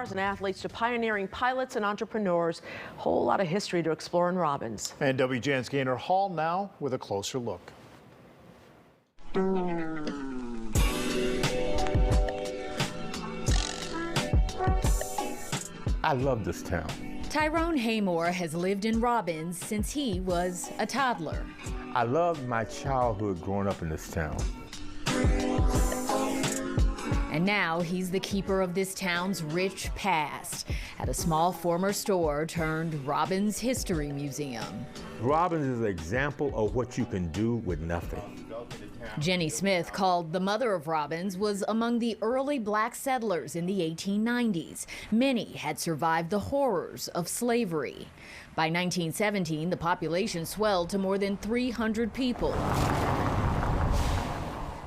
stars and athletes to pioneering pilots and entrepreneurs. Whole lot of history to explore in Robbins. And WGN's Gaynor Hall now with a closer look. I love this town. Tyrone Haymore has lived in Robbins since he was a toddler. I loved my childhood growing up in this town. And now he's the keeper of this town's rich past at a small former store turned Robbins History Museum. Robbins is an example of what you can do with nothing. Jenny Smith, called the mother of Robbins, was among the early black settlers in the 1890s. Many had survived the horrors of slavery. By 1917, the population swelled to more than 300 people.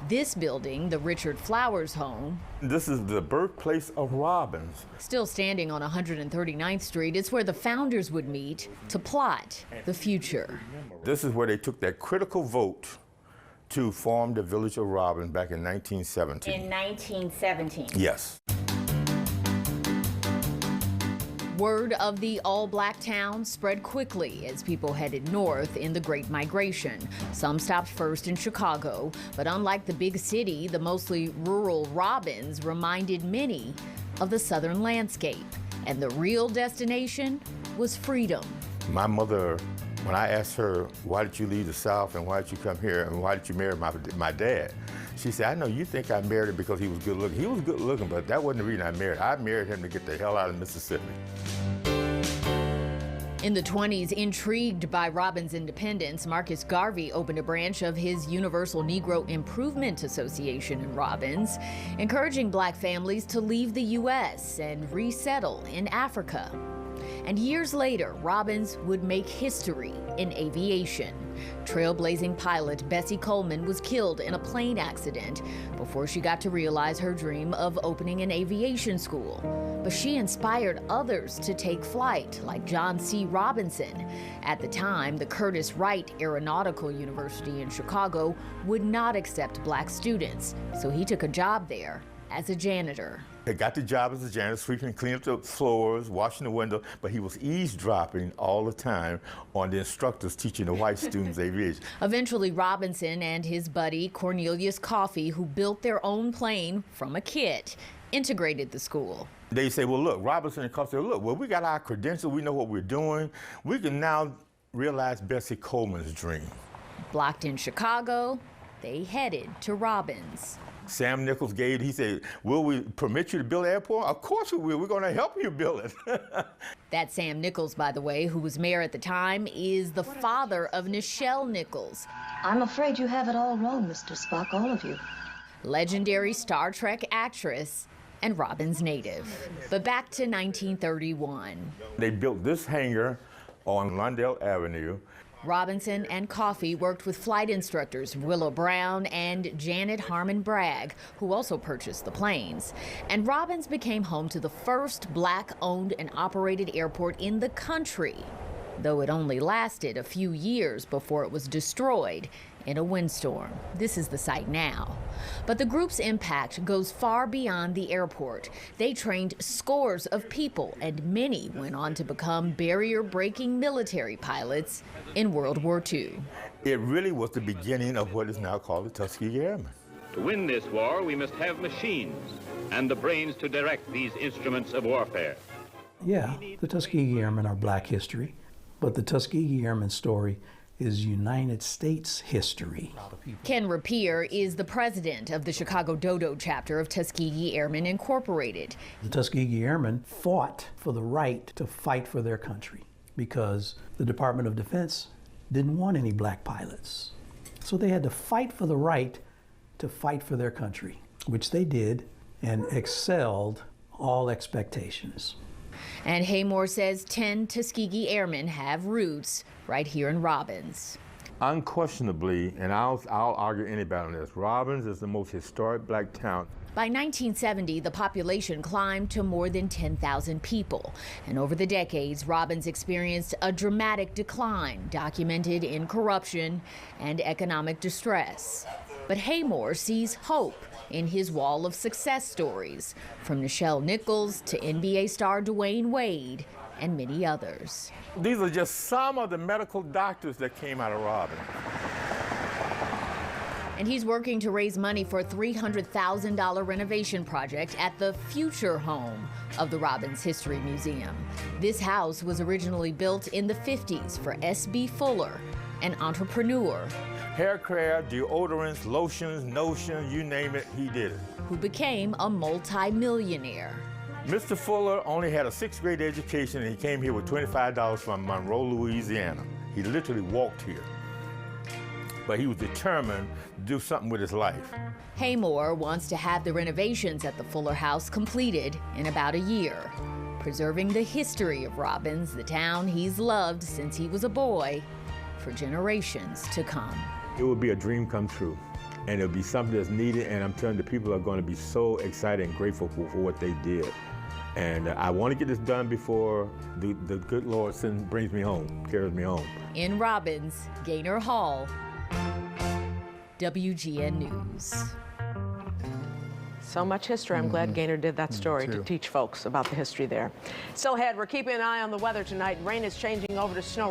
This building, the Richard Flowers home, This is the birthplace of Robbins. still standing on 139th Street, is where the founders would meet to plot the future. This is where they took that critical vote to form the village of Robbins back in 1917. In 1917. Yes. Word of the all-black town spread quickly as people headed north in the Great Migration. Some stopped first in Chicago, but unlike the big city, the mostly rural Robbins reminded many of the southern landscape. And the real destination was freedom. My mother, when I asked her, why did you leave the South and why did you come here and why did you marry my dad? She said, I know you think I married him because he was good looking. He was good looking, but that wasn't the reason I married. I married him to get the hell out of Mississippi. In the 20s, intrigued by Robbins' independence, Marcus Garvey opened a branch of his Universal Negro Improvement Association in Robbins, encouraging black families to leave the U.S. and resettle in Africa. And years later, Robbins would make history in aviation. Trailblazing pilot Bessie Coleman was killed in a plane accident before she got to realize her dream of opening an aviation school. But she inspired others to take flight, like John C. Robinson. At the time, the Curtis Wright Aeronautical University in Chicago would not accept black students, so he took a job there as a janitor. He got the job as a janitor, sweeping, cleaning up the floors, washing the window, but he was eavesdropping all the time on the instructors teaching the white students aviation. Eventually, Robinson and his buddy Cornelius Coffey, who built their own plane from a kit, integrated the school. They say, well, look, Robinson and Coffey said, look, well, we got our credentials, we know what we're doing. We can now realize Bessie Coleman's dream. Blocked in Chicago, they headed to Robbins. Sam Nichols he said, will we permit you to build an airport? Of course we will. We're going to help you build it. That Sam Nichols, by the way, who was mayor at the time, is the father of Nichelle Nichols. I'm afraid you have it all wrong, Mr. Spock, all of you. Legendary Star Trek actress and Robbins native. But back to 1931. They built this hangar on Lundell Avenue. Robinson and Coffey worked with flight instructors Willow Brown and Janet Harmon Bragg, who also purchased the planes. And Robbins became home to the first black-owned and operated airport in the country, though it only lasted a few years before it was destroyed in a windstorm. This is the site now. But the group's impact goes far beyond the airport. They trained scores of people, and many went on to become barrier-breaking military pilots in World War II. It really was the beginning of what is now called the Tuskegee Airmen. To win this war, we must have machines and the brains to direct these instruments of warfare. Yeah, the Tuskegee Airmen are black history, but the Tuskegee Airmen story is United States history. Ken Rapier is the president of the Chicago Dodo chapter of Tuskegee Airmen Incorporated. The Tuskegee Airmen fought for the right to fight for their country because the Department of Defense didn't want any black pilots. So they had to fight for the right to fight for their country, which they did and excelled all expectations. And Haymore says 10 Tuskegee Airmen have roots right here in Robbins. Unquestionably, and I'll argue anybody on this, Robbins is the most historic black town. By 1970, the population climbed to more than 10,000 people. And over the decades, Robbins experienced a dramatic decline, documented in corruption and economic distress. But Haymore sees hope in his wall of success stories, from Nichelle Nichols to NBA star Dwayne Wade and many others. These are just some of the medical doctors that came out of Robbins. And he's working to raise money for a $300,000 renovation project at the future home of the Robbins History Museum. This house was originally built in the 50s for S.B. Fuller, an entrepreneur Hair care, deodorants, lotions, notions, you name it, he did it. who became a multi-millionaire. Mr. Fuller only had a 6th grade education and he came here with $25 from Monroe, Louisiana. He literally walked here. But he was determined to do something with his life. Haymore wants to have the renovations at the Fuller House completed in about a year, preserving the history of Robbins, the town he's loved since he was a boy, for generations to come. It would be a dream come true, and it'll be something that's needed, and I'm telling you, the people are going to be so excited and grateful for what they did. And I want to get this done before the good Lord brings me home, carries me home. In Robbins, Gaynor Hall, WGN News. So much history. I'm glad Gaynor did that story to teach folks about the history there. Still ahead, we're keeping an eye on the weather tonight. Rain is changing over to snow.